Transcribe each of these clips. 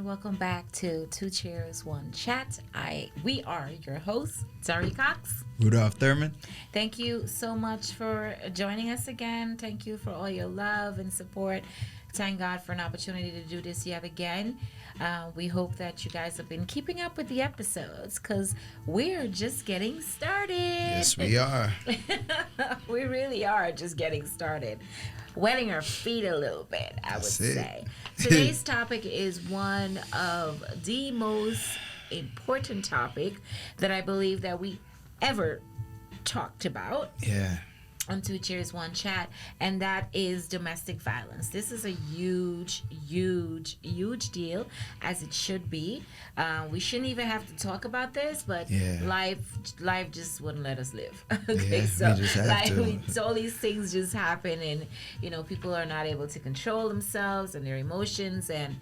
welcome back to Two Cheers, One Chat. We are your hosts, Zari Cox. Rudolph Thurman. Thank you so much for joining us again. Thank you for all your love and support. Thank God for an opportunity to do this yet again. We hope that you guys have been keeping up with the episodes because we're just getting started. Yes, we are. We really are just getting started. Wetting our feet a little bit, I would say. Today's topic is one of the most important topic that I believe that we ever talked about. Yeah. On Two Cheers, One Chat, and that is domestic violence. This is a huge deal, as it should be. We shouldn't even have to talk about this, but life just wouldn't let us live. Okay, so all these things just happen, and people are not able to control themselves and their emotions, and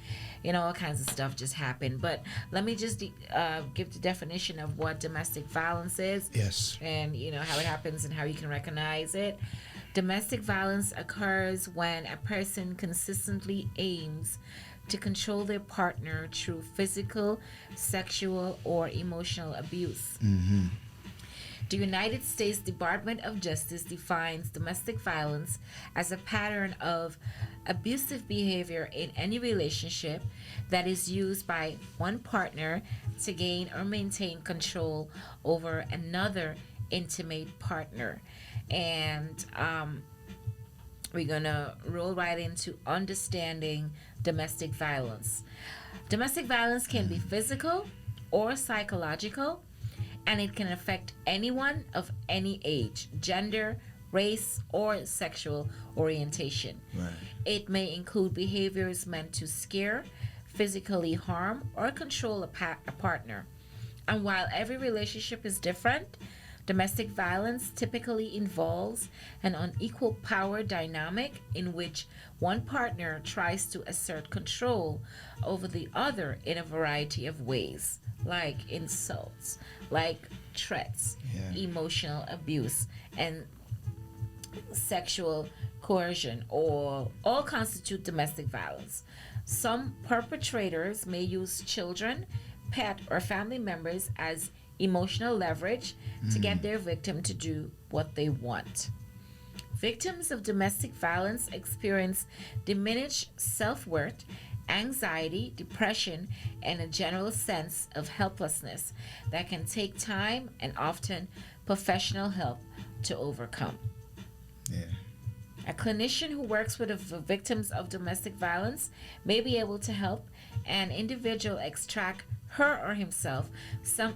all kinds of stuff just happen. But let me just give the definition of what domestic violence is. Yes. And how it happens and how you can recognize it. Domestic violence occurs when a person consistently aims to control their partner through physical, sexual, or emotional abuse. Mm-hmm. The United States Department of Justice defines domestic violence as a pattern of abusive behavior in any relationship that is used by one partner to gain or maintain control over another intimate partner. And we're going to roll right into understanding domestic violence. Domestic violence can be physical or psychological, and it can affect anyone of any age, gender, race, or sexual orientation. Right. It may include behaviors meant to scare, physically harm, or control a partner. And while every relationship is different, domestic violence typically involves an unequal power dynamic in which one partner tries to assert control over the other in a variety of ways, like insults, like threats, emotional abuse, and sexual coercion, or all constitute domestic violence. Some perpetrators may use children, pet, or family members as emotional leverage to get their victim to do what they want. Victims of domestic violence experience diminished self-worth, anxiety, depression, and a general sense of helplessness that can take time and often professional help to overcome. Yeah. A clinician who works with the victims of domestic violence may be able to help an individual extract her or himself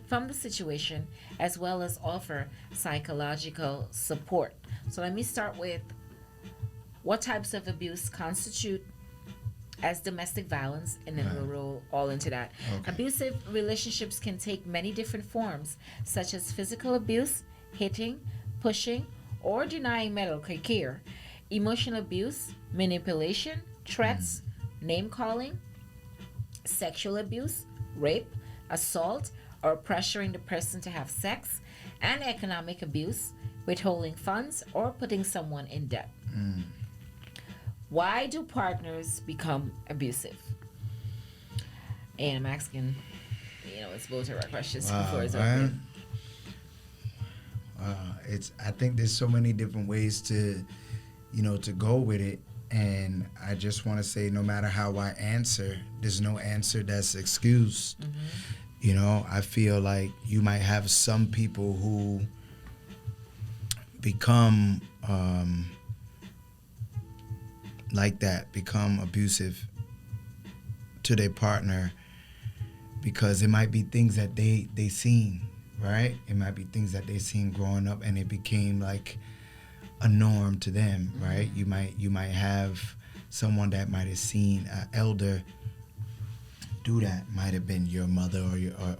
from the situation, as well as offer psychological support. So let me start with what types of abuse constitute as domestic violence, and then we'll roll all into that. Okay. Abusive relationships can take many different forms, such as physical abuse, hitting, pushing, or denying medical care, emotional abuse, manipulation, threats, name calling, sexual abuse, rape, assault, or pressuring the person to have sex, and economic abuse, withholding funds, or putting someone in debt. Why do partners become abusive? And I'm asking, it's both of our questions before it's over. I think there's so many different ways to go with it. And I just want to say, no matter how I answer, there's no answer that's excused. I feel like you might have some people who become like that, become abusive to their partner because it might be things that they seen, right? It might be things that they seen growing up, and it became like a norm to them, right? You might have someone that might have seen an elder do that. Might have been your mother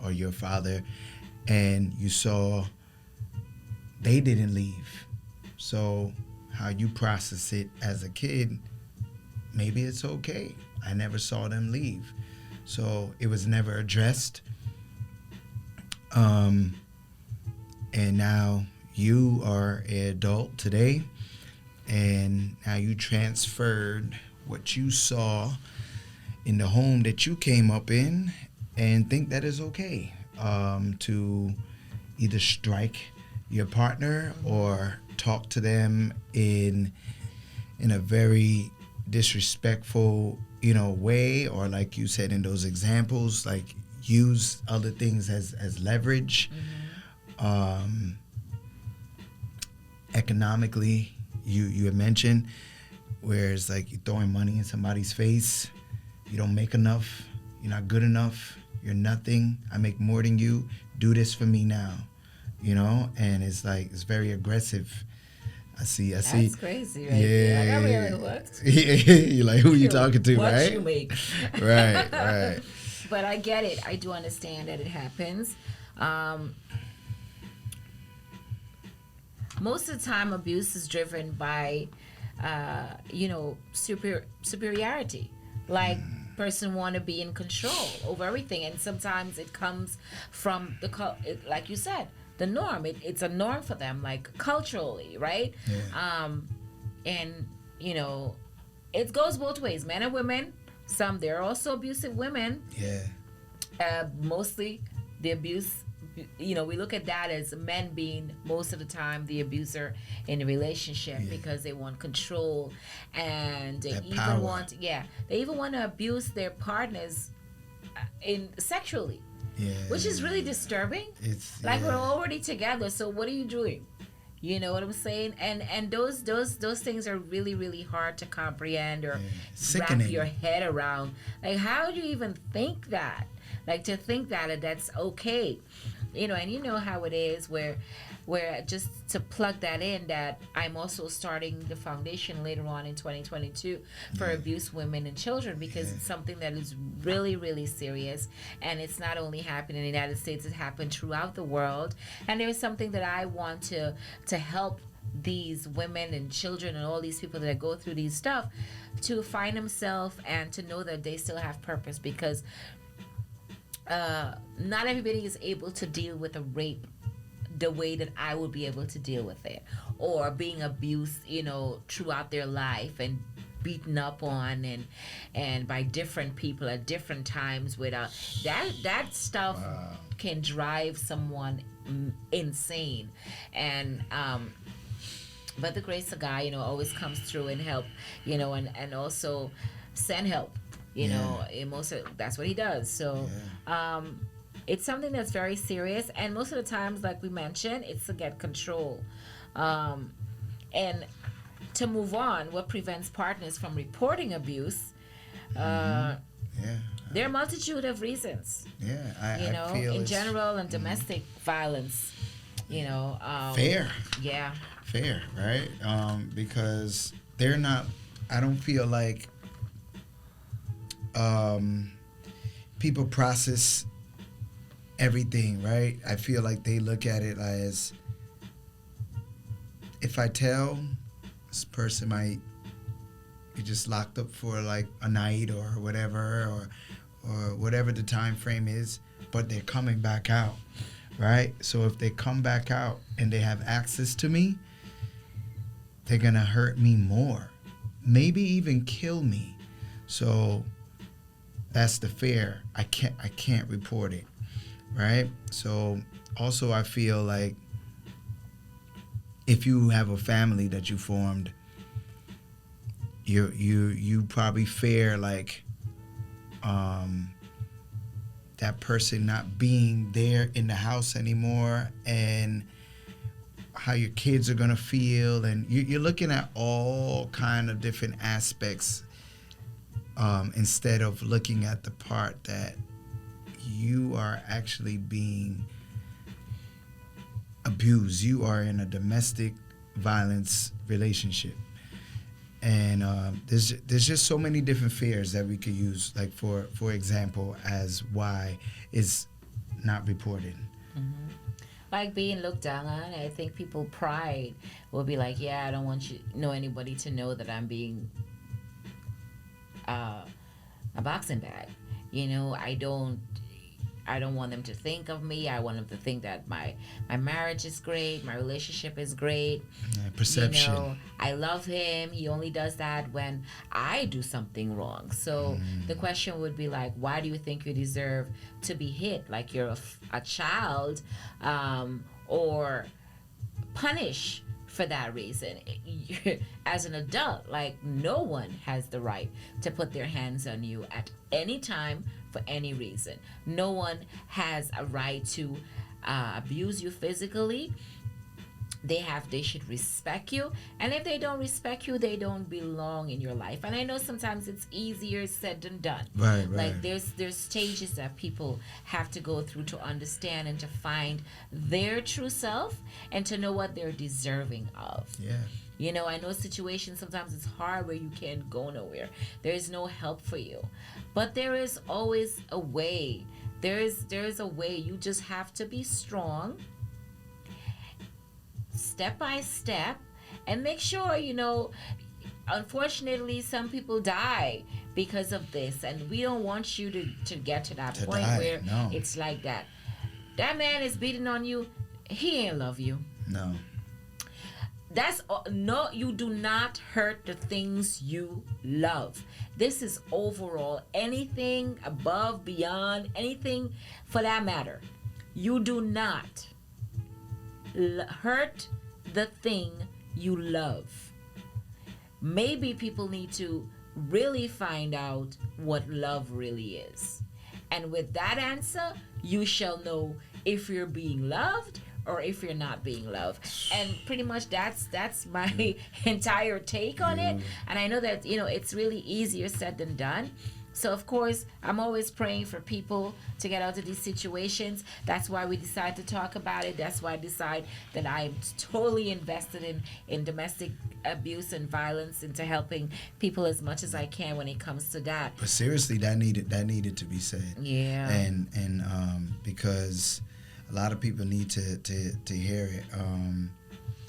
or your father, and you saw they didn't leave. So how you process it as a kid, maybe it's okay. I never saw them leave, so it was never addressed. And now you are an adult today, and now you transferred what you saw in the home that you came up in and think that is okay to either strike your partner or talk to them in a very disrespectful, way, or like you said in those examples, like use other things as leverage. Economically, you had mentioned, where it's like you're throwing money in somebody's face. You don't make enough. You're not good enough. You're nothing. I make more than you. Do this for me now. And it's like, it's very aggressive. I see. That's crazy, right? Yeah. Like, I'm like, what? You're like, who you talking to, what right? You make. Right. But I get it. I do understand that it happens. Most of the time, abuse is driven by, superiority. Like, person want to be in control over everything, and sometimes it comes from like you said, the norm. It's a norm for them, like culturally, right? Yeah. And it goes both ways, men and women. There are also abusive women. Yeah. Mostly the abuse, we look at that as men being most of the time the abuser in the relationship, because they want control, and they even want to abuse their partners sexually. Yeah. Which is really disturbing. It's like, we're already together, so what are you doing? You know what I'm saying? And those things are really, really hard to comprehend or wrap your head around. Like, how do you even think that? Like, to think that that's okay. And you know how it is, where just to plug that in, that I'm also starting the foundation later on in 2022 for abused women and children, because it's something that is really, really serious, and it's not only happening in the United States, it happened throughout the world. And there's something that I want to help these women and children and all these people that go through these stuff to find themselves and to know that they still have purpose, because not everybody is able to deal with a rape the way that I would be able to deal with it, or being abused, throughout their life and beaten up on and by different people at different times. Without that stuff can drive someone insane. And but the grace of God, always comes through and help, and also send help. That's what he does. So it's something that's very serious, and most of the times, like we mentioned, it's to get control. And to move on, what prevents partners from reporting abuse? There are a multitude of reasons. I feel in general, and domestic violence. Fair. Yeah. Fair, right? Because they're not. I don't feel like people process everything, right? I feel like they look at it as, if I tell, this person might be just locked up for like a night or whatever, or whatever the time frame is, but they're coming back out, right? So if they come back out and they have access to me, they're gonna hurt me more, maybe even kill me. So that's the fear. I can't report it, right? So also I feel like if you have a family that you formed, you probably fear like that person not being there in the house anymore, and how your kids are gonna feel, and you're looking at all kind of different aspects, instead of looking at the part that you are actually being abused. You are in a domestic violence relationship, and there's just so many different fears that we could use, like for example, as why it's not reported. Mm-hmm. Like being looked down on. I think people pride will be like, I don't want anybody to know that I'm being a boxing bag. I don't I don't want them to think of me. I want them to think that my marriage is great, my relationship is great. Perception. You know, I love him. He only does that when I do something wrong. So the question would be like, why do you think you deserve to be hit like you're a child, or punish for that reason? As an adult, like, no one has the right to put their hands on you at any time for any reason. No one has a right to abuse you physically. They should respect you, and if they don't respect you, they don't belong in your life. And I know sometimes it's easier said than done. Right. Like, there's stages that people have to go through to understand and to find their true self and to know what they're deserving of. Yeah. You know, I know situations sometimes it's hard where you can't go nowhere. There is no help for you. But there is always a way. There is a way. You just have to be strong, step by step, and make sure, you know, unfortunately some people die because of this, and we don't want you to get to that point where it's like that. That man is beating on you, he ain't love you. No. That's no, you do not hurt the things you love. This is overall, anything above, beyond, anything for that matter. You do not hurt the thing you love. Maybe people need to really find out what love really is. And with that answer, you shall know if you're being loved or if you're not being loved. And pretty much that's my entire take on it. And I know that, you know, it's really easier said than done. So of course, I'm always praying for people to get out of these situations. That's why we decide to talk about it. That's why I decide that I'm totally invested in domestic abuse and violence, into helping people as much as I can when it comes to that. But seriously, that needed to be said. Yeah. And because a lot of people need to hear it.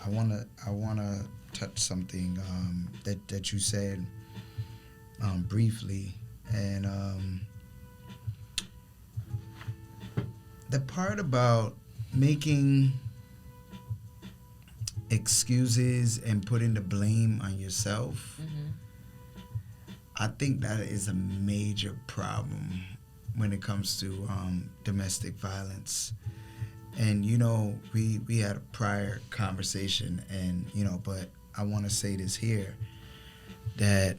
I wanna touch something that you said briefly. And the part about making excuses and putting the blame on yourself, I think that is a major problem when it comes to domestic violence. And, you know, we had a prior conversation, and, you know, but I want to say this here, that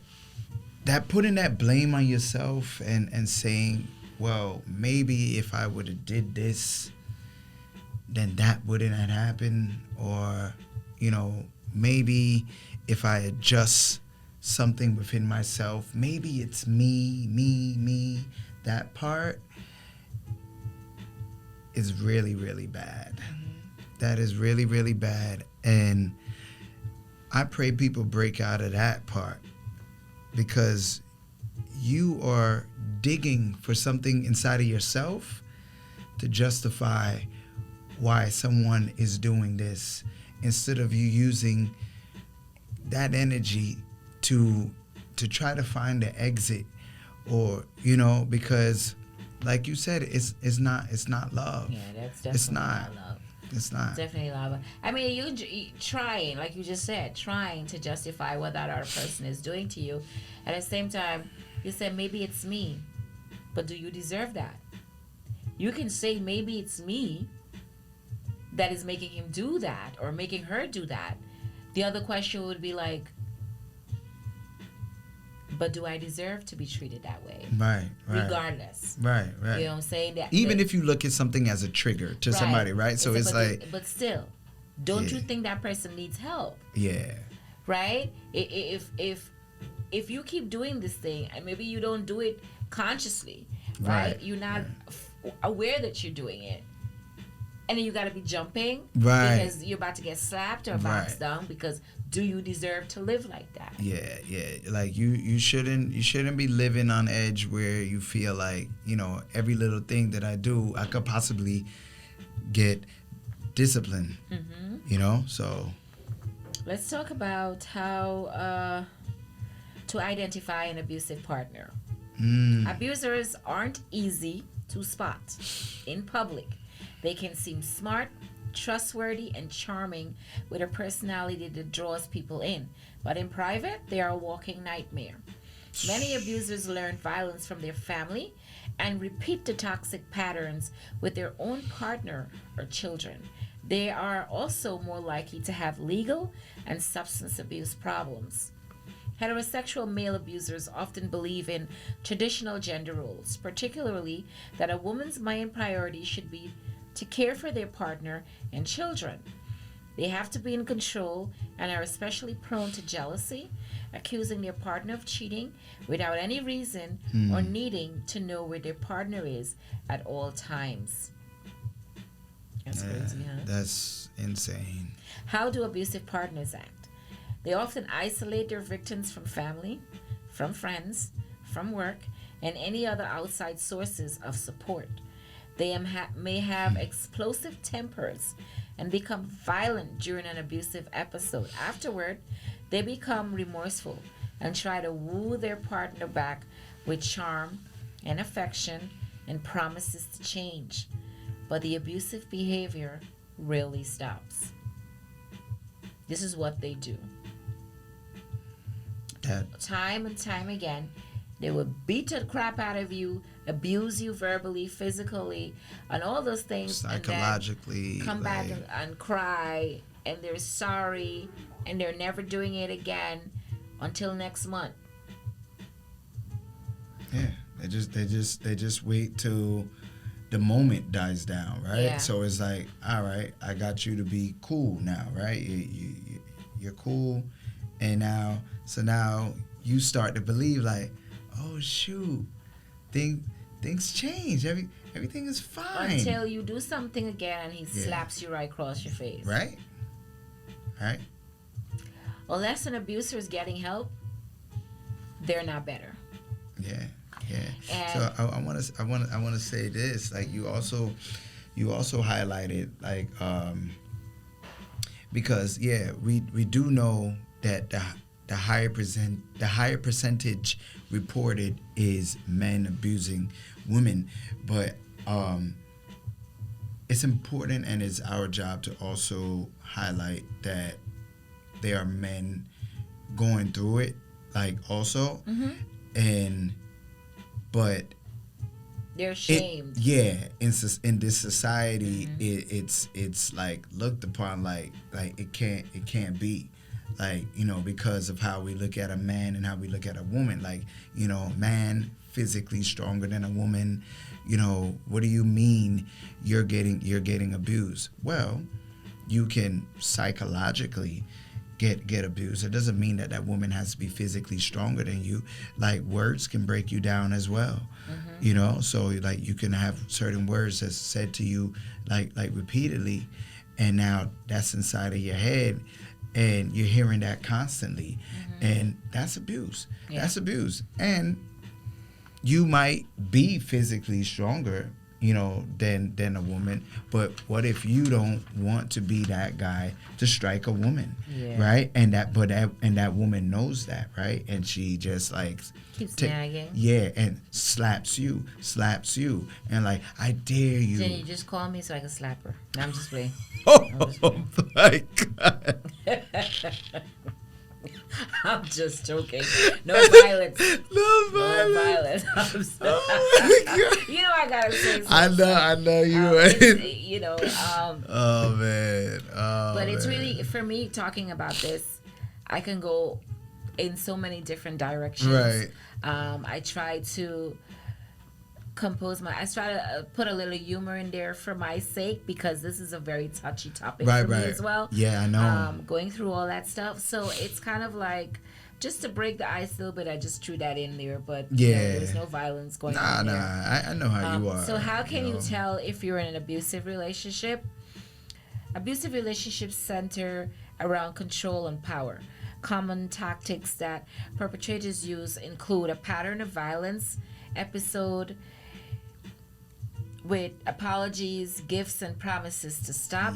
putting that blame on yourself and saying, well, maybe if I would have did this, then that wouldn't have happened. Or, you know, maybe if I adjust something within myself, maybe it's me, that part is really, really bad. That is really, really bad. And I pray people break out of that part, because you are digging for something inside of yourself to justify why someone is doing this, instead of you using that energy to try to find an exit. Or, you know, because like you said, it's not love. Yeah, that's definitely not love. It's not. Definitely love. I mean, you trying, like you just said, trying to justify what that other person is doing to you. At the same time, you said, maybe it's me. But do you deserve that? You can say, maybe it's me that is making him do that or making her do that. The other question would be like, but do I deserve to be treated that way? Right. Regardless. Right. You know what I'm saying? That even if you look at something as a trigger to somebody, right? So it's like... But still, don't you think that person needs help? Yeah. Right? If you keep doing this thing, and maybe you don't do it consciously, right? You're not aware that you're doing it. And then you got to be jumping because you're about to get slapped or bounced down, because do you deserve to live like that? Yeah. Like you shouldn't be living on edge where you feel like, you know, every little thing that I do, I could possibly get disciplined. You know, so let's talk about how to identify an abusive partner. Abusers aren't easy to spot. In public, they can seem smart, trustworthy, and charming with a personality that draws people in. But in private, they are a walking nightmare. Many abusers learn violence from their family and repeat the toxic patterns with their own partner or children. They are also more likely to have legal and substance abuse problems. Heterosexual male abusers often believe in traditional gender roles, particularly that a woman's main priority should be to care for their partner and children. They have to be in control and are especially prone to jealousy, accusing their partner of cheating without any reason or needing to know where their partner is at all times. That's crazy, huh? That's insane. How do abusive partners act? They often isolate their victims from family, from friends, from work, and any other outside sources of support. They may have explosive tempers and become violent during an abusive episode. Afterward, they become remorseful and try to woo their partner back with charm and affection and promises to change. But the abusive behavior rarely stops. This is what they do. Time and time again, they will beat the crap out of you, abuse you verbally, physically, and all those things. Psychologically. And then come back and cry, and they're sorry, and they're never doing it again until next month. Yeah, they just wait till the moment dies down, right? Yeah. So it's like, all right, I got you to be cool now, right? You're cool, and now you start to believe like, oh shoot, things change. Everything is fine until you do something again, and he slaps you right across your face. Right. Unless an abuser is getting help, they're not better. Yeah. And so I want to say this. Like you also highlighted like because we do know that the higher percentage reported is men abusing women, but it's important and it's our job to also highlight that there are men going through it, like also, but they're shamed. In this society, it's like looked upon like it can't be. Like, because of how we look at a man and how we look at a woman. Like, man physically stronger than a woman. What do you mean you're getting abused? Well, you can psychologically get abused. It doesn't mean that woman has to be physically stronger than you. Like, words can break you down as well. So like you can have certain words that's said to you like repeatedly, and now that's inside of your head. And you're hearing that constantly. And that's abuse. Yeah. That's abuse. And you might be physically stronger, than a woman. But what if you don't want to be that guy to strike a woman, right? And that woman knows that, right? And she just like keeps nagging. Yeah, and slaps you, and like, I dare you. Jenny, just call me so I can slap her. No, I'm just playing. Oh my God. I'm just joking. No violence. No violence. I'm sorry. I gotta say something. I know you. Oh man. But it's really, for me, talking about this, I can go in so many different directions. Right. I try to I try to put a little humor in there for my sake, because this is a very touchy topic for me as well. Yeah, I know. Going through all that stuff, so it's kind of like, just to break the ice a little bit, I just threw that in there. But there's no violence going on there. I know how you are. So how can you tell if you're in an abusive relationship? Abusive relationships center around control and power. Common tactics that perpetrators use include a pattern of violence, episode with apologies, gifts, and promises to stop.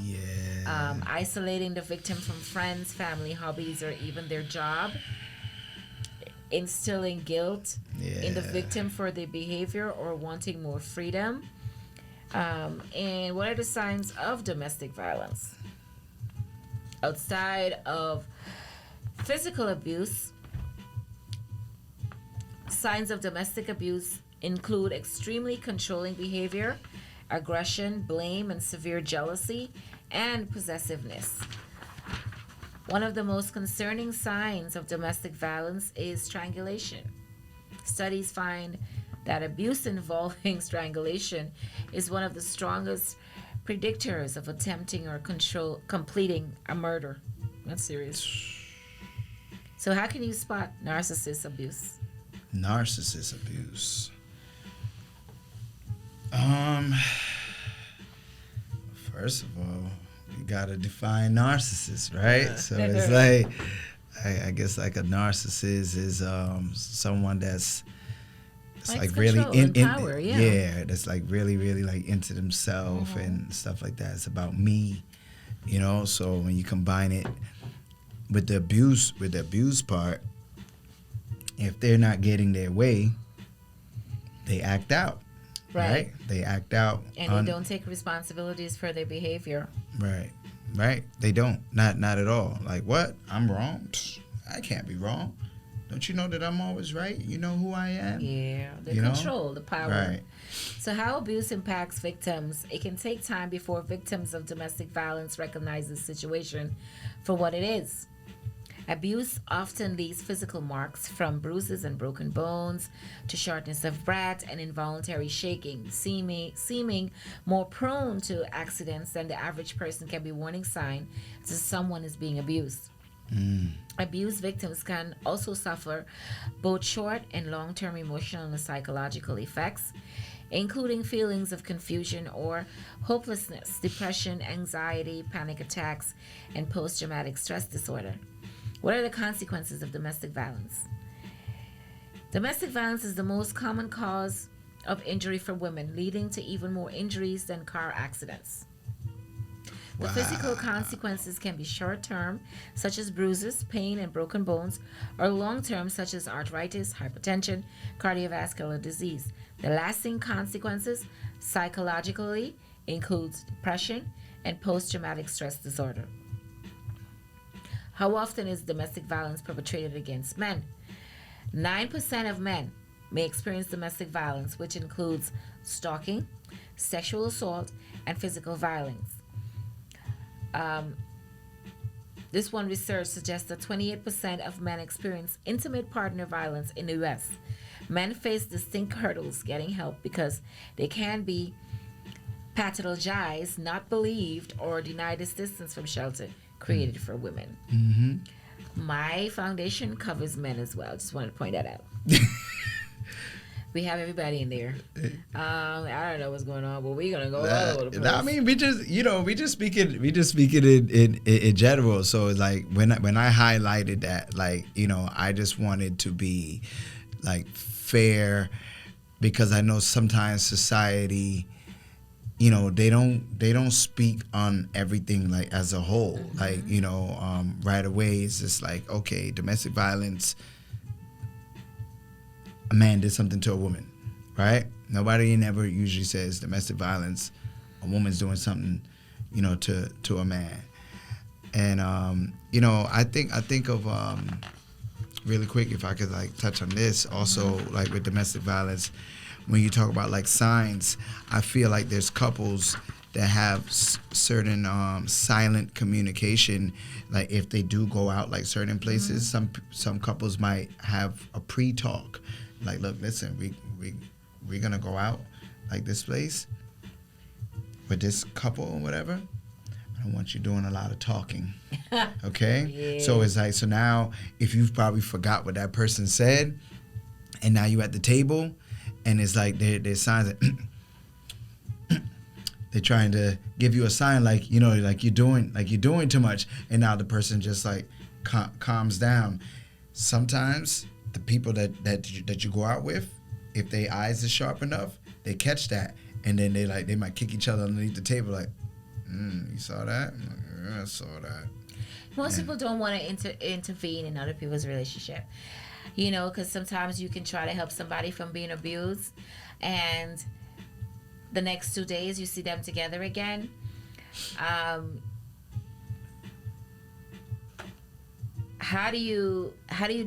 Isolating the victim from friends, family, hobbies, or even their job. instilling guilt in the Yeah. victim for their behavior or wanting more freedom. And what are the signs of domestic violence? Outside of physical abuse, signs of domestic abuse include extremely controlling behavior, aggression, blame, and severe jealousy, and possessiveness. One of the most concerning signs of domestic violence is strangulation. Studies find that abuse involving strangulation is one of the strongest predictors of attempting or completing a murder. That's serious. So, how can you spot narcissist abuse? Narcissist abuse. First of all, you gotta define narcissist, right? So it's like, I guess like a narcissist is someone that's Likes like really control and power, yeah. that's like really like into themselves and stuff like that. It's about me, you know. So when you combine it with the abuse part, if they're not getting their way, they act out. Right? They act out. And they don't take responsibilities for their behavior. Right. They don't. Not at all. Like, what? I'm wrong? Psh, I can't be wrong. Don't you know that I'm always right? You know who I am? Yeah. The control, the power. Right. So how abuse impacts victims. It can take time before victims of domestic violence recognize the situation for what it is. Abuse often leaves physical marks, from bruises and broken bones to shortness of breath and involuntary shaking. Seeming more prone to accidents than the average person can be warning sign that someone is being abused. Abuse victims can also suffer both short and long-term emotional and psychological effects, including feelings of confusion or hopelessness, depression, anxiety, panic attacks, and post-traumatic stress disorder. What are the consequences of domestic violence? Domestic violence is the most common cause of injury for women, leading to even more injuries than car accidents. The physical consequences can be short-term, such as bruises, pain, and broken bones, or long-term, such as arthritis, hypertension, cardiovascular disease. The lasting consequences, psychologically, includes depression and post-traumatic stress disorder. How often is domestic violence perpetrated against men? 9% of men may experience domestic violence, which includes stalking, sexual assault, and physical violence. This one research suggests that 28% of men experience intimate partner violence in the U.S. Men face distinct hurdles getting help because they can be pathologized, not believed, or denied assistance from shelter created for women. My foundation covers men as well. Just wanted to point that out. We have everybody in there. I don't know what's going on, but we're gonna go all over the place. I mean, we just speak it in general. So it's like when I highlighted that, like, you know, I just wanted to be like fair, because I know sometimes society, you know, they don't speak on everything like as a whole. Like, you know, right away it's just like, okay, domestic violence, a man did something to a woman, right? Nobody never usually says domestic violence, a woman's doing something, you know, to a man. And you know, I think of really quick, if I could like touch on this also, like with domestic violence, when you talk about like signs, I feel like there's couples that have certain silent communication. Like if they do go out like certain places, some couples might have a pre-talk. Like, look, listen, we're gonna go out like this place with this couple or whatever. I don't want you doing a lot of talking, okay? Yeah. So it's like, so now if you've probably forgot what that person said, and now you at the table, and it's like there's signs that they're trying to give you a sign, like, you know, like you're doing too much, and now the person just like calms down. Sometimes the people that you go out with, if their eyes is sharp enough, they catch that, and then they might kick each other underneath the table, like, you saw that? Yeah, I saw that. Most people don't want to intervene in other people's relationship. Because sometimes you can try to help somebody from being abused, and the next 2 days you see them together again. Um, how do you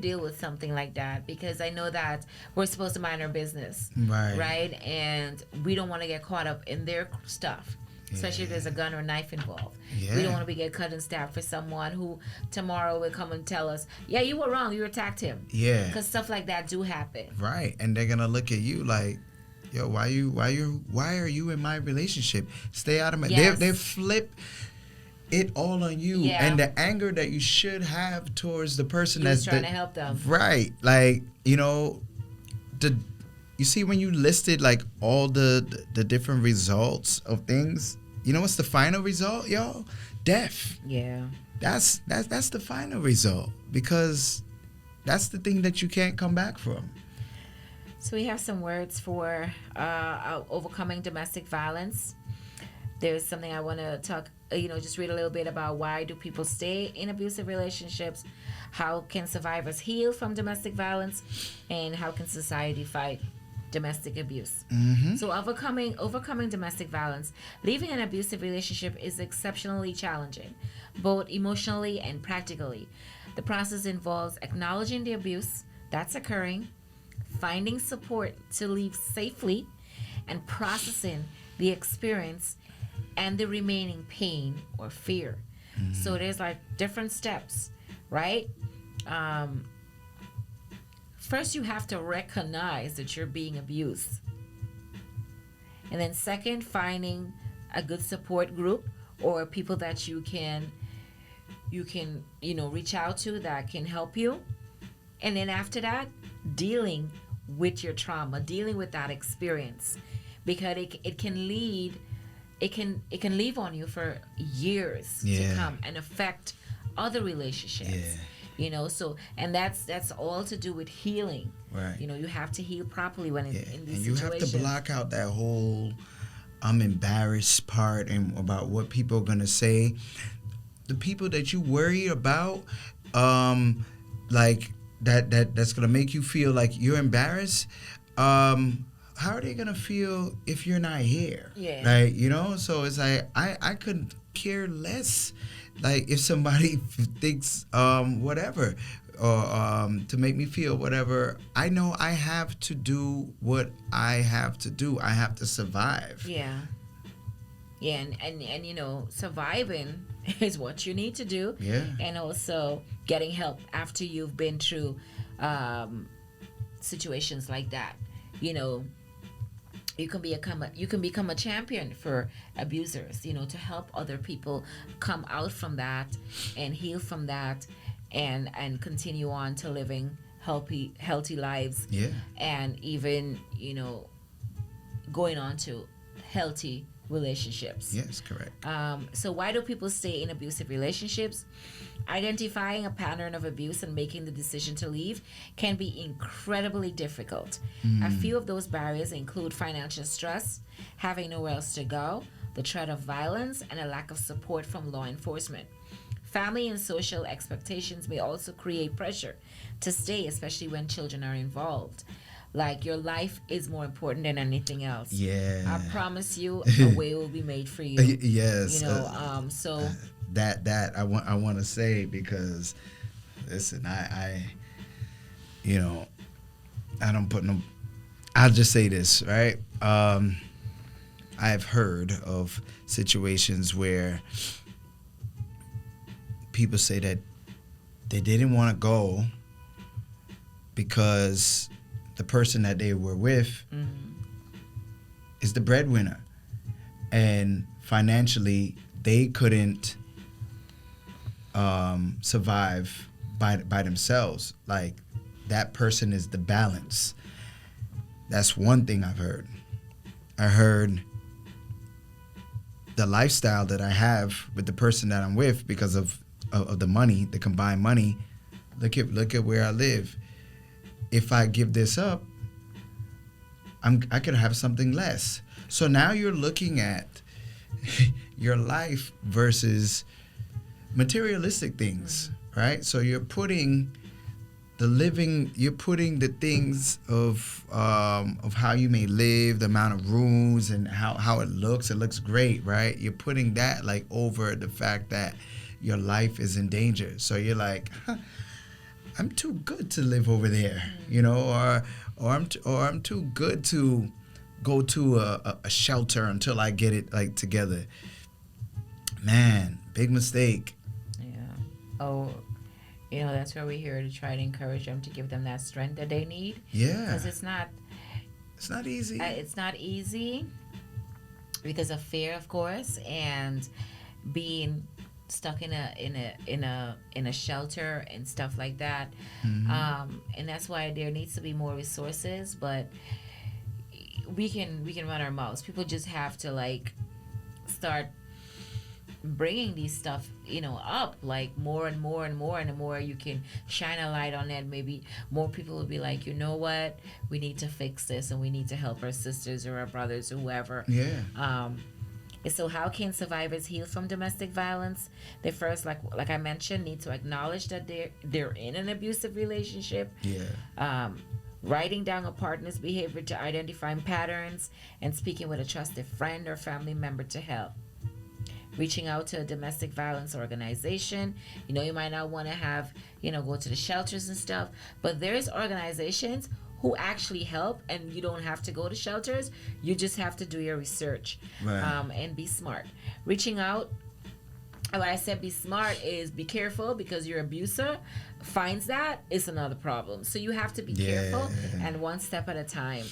deal with something like that? Because I know that we're supposed to mind our business, right? And we don't want to get caught up in their stuff, especially if there's a gun or knife involved. We don't want to be get cut and stabbed for someone who tomorrow will come and tell us, yeah, you were wrong, you attacked him. Yeah. Because stuff like that do happen. Right. And they're gonna look at you like, yo, why are you in my relationship? Stay out of my. Yes. They flip it all on you, Yeah. and the anger that you should have towards the person You're that's trying to help them. right. Like, you see when you listed like all the different results of things. You know what's the final result, y'all? Death. Yeah. That's the final result, because that's the thing that you can't come back from. So we have some words for overcoming domestic violence. There's something I want to talk, just read a little bit about why do people stay in abusive relationships, how can survivors heal from domestic violence, and how can society fight domestic abuse. Mm-hmm. So overcoming domestic violence, leaving an abusive relationship is exceptionally challenging, both emotionally and practically. The process involves acknowledging the abuse that's occurring, finding support to leave safely, and processing the experience and the remaining pain or fear. Mm-hmm. So there's like different steps, right? First, you have to recognize that you're being abused. And then second, finding a good support group or people that you can reach out to that can help you. And then after that, dealing with your trauma, dealing with that experience, because it can leave on you for years to come and affect other relationships. So, and that's all to do with healing. Right. You have to heal properly when in these situations. You have to block out that whole I'm embarrassed part and about what people are gonna say. The people that you worry about, like that's gonna make you feel like you're embarrassed. How are they gonna feel if you're not here? Yeah. Like, so it's like I could care less. Like if somebody thinks whatever, or to make me feel whatever, I know I have to do what I have to do. I have to survive. Yeah, and surviving is what you need to do. Yeah. And also getting help after you've been through situations like that. You can become a champion for abusers, to help other people come out from that and heal from that and continue on to living healthy lives. Yeah. And even, going on to healthy relationships. Yes, correct. So why do people stay in abusive relationships? Identifying a pattern of abuse and making the decision to leave can be incredibly difficult. A few of those barriers include financial stress, having nowhere else to go, the threat of violence, and a lack of support from law enforcement. Family and social expectations may also create pressure to stay, especially when children are involved. Like, your life is more important than anything else. Yeah. I promise you, a way will be made for you. Yes. So that I want to say, because listen, I don't put no. I'll just say this, right? I've heard of situations where people say that they didn't want to go because the person that they were with is the breadwinner, and financially they couldn't survive by themselves. Like, that person is the balance. That's one thing I've heard. I heard the lifestyle that I have with the person that I'm with, because of the money, the combined money. Look at where I live. If I give this up, I could have something less. So now you're looking at your life versus materialistic things, right? So you're putting the living, you're putting the things of how you may live, the amount of rooms and how it looks great, right? You're putting that like over the fact that your life is in danger. So you're like, I'm too good to live over there, you know, or I'm too good to go to a shelter until I get it like together. Man, big mistake. Yeah. Oh, you know, that's where we're here to try to encourage them, to give them that strength that they need. Yeah. Because it's not easy. It's not easy because of fear, of course, and being stuck in a shelter and stuff like that. Mm-hmm. And that's why there needs to be more resources, but we can run our mouths. People just have to like start bringing these stuff, you know, up like more and more and more, and the more you can shine a light on it, maybe more people will be like, you know what, we need to fix this and we need to help our sisters or our brothers or whoever. Yeah. So how can survivors heal from domestic violence? They first, like I mentioned, need to acknowledge that they're in an abusive relationship. Yeah. Writing down a partner's behavior to identify patterns, and speaking with a trusted friend or family member to help. Reaching out to a domestic violence organization. You know, you might not want to have, you know, go to the shelters and stuff, but there's organizations who actually help, and you don't have to go to shelters. You just have to do your research. Right. And be smart. Reaching out, and when I said be smart is be careful, because your abuser finds that, it's another problem. So you have to be careful and one step at a time.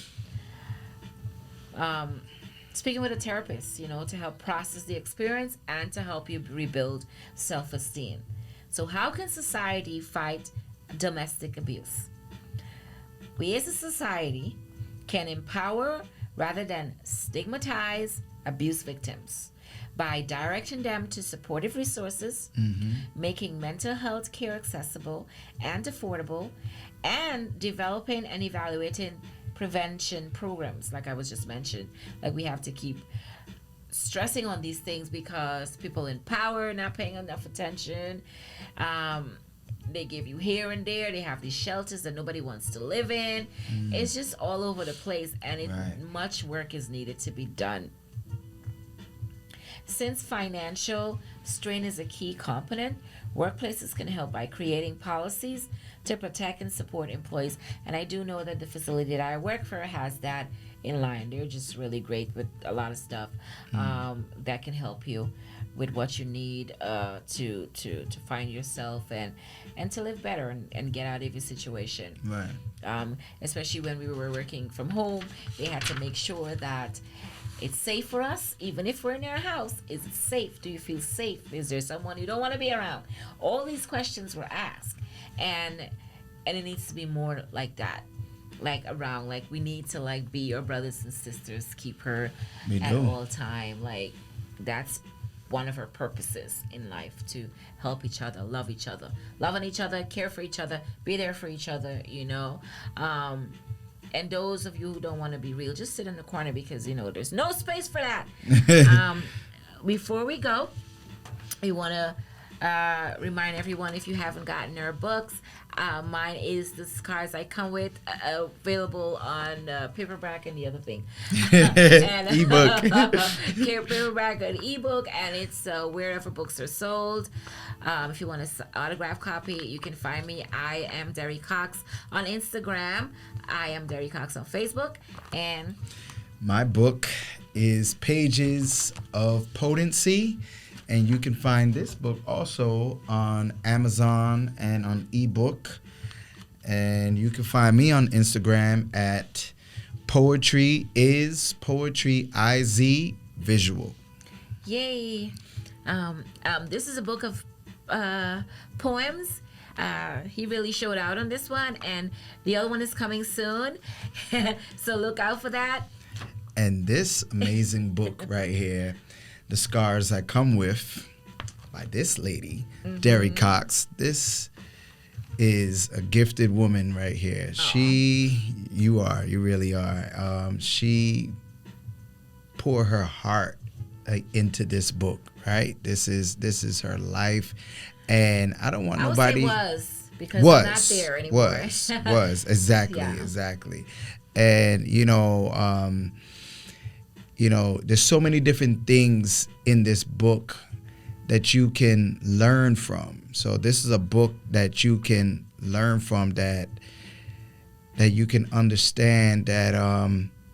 Speaking with a therapist, you know, to help process the experience and to help you rebuild self-esteem. So how can society fight domestic abuse? We as a society can empower rather than stigmatize abuse victims by directing them to supportive resources, making mental health care accessible and affordable, and developing and evaluating prevention programs, like I was just mentioned. Like, we have to keep stressing on these things because people in power are not paying enough attention. They give you here and there. They have these shelters that nobody wants to live in. It's just all over the place, and much work is needed to be done. Since financial strain is a key component, workplaces can help by creating policies to protect and support employees. And I do know that the facility that I work for has that in line. They're just really great with a lot of stuff that can help you with what you need to find yourself and to live better and get out of your situation. Right. Especially when we were working from home, they had to make sure that it's safe for us, even if we're in our house. Is it safe? Do you feel safe? Is there someone you don't want to be around? All these questions were asked, and it needs to be more like that, like around, like we need to like be your brothers and sisters, keep her at all time. Like, that's one of her purposes in life, to help each other, love each other, love on each other, care for each other, be there for each other, you know. And those of you who don't want to be real, just sit in the corner, because, you know, there's no space for that. Before we go, we want to remind everyone, if you haven't gotten our books, mine is The Scars I Come With, available on paperback and the other thing. And, ebook. Paperback and ebook, and it's wherever books are sold. If you want an autograph copy, you can find me. I am Derry Cox on Instagram. I am Derry Cox on Facebook. And my book is Pages of Potency, and you can find this book also on Amazon and on ebook. And you can find me on Instagram at Poetry is Poetry IZ Visual. Yay! This is a book of poems. He really showed out on this one, and the other one is coming soon. So look out for that. And this amazing book right here, The Scars I Come With, by this lady, Derry Cox. This is a gifted woman right here. You really are. She poured her heart into this book, right? This is her life, and I don't want nobody. I would say was, because they're not there anymore. Was exactly, Yeah. exactly. And there's so many different things in this book that you can learn from. So this is a book that you can learn from, that you can understand that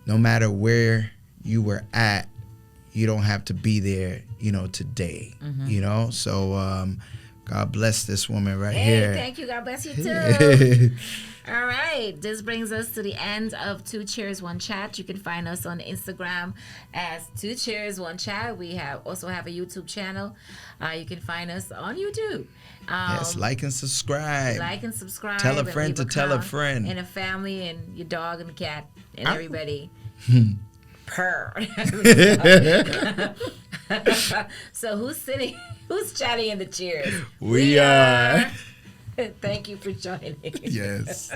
no matter where you were at, you don't have to be there, today. So God bless this woman right here. Thank you. God bless you too. All right. This brings us to the end of Two Cheers, One Chat. You can find us on Instagram as Two Cheers, One Chat. We also have a YouTube channel. You can find us on YouTube. Yes, like and subscribe. Like and subscribe. Tell a and friend leave to tell a comment, friend. And a family and your dog and the cat and everybody. Purr. So who's chatting in the cheers? We are. Thank you for joining. Yes.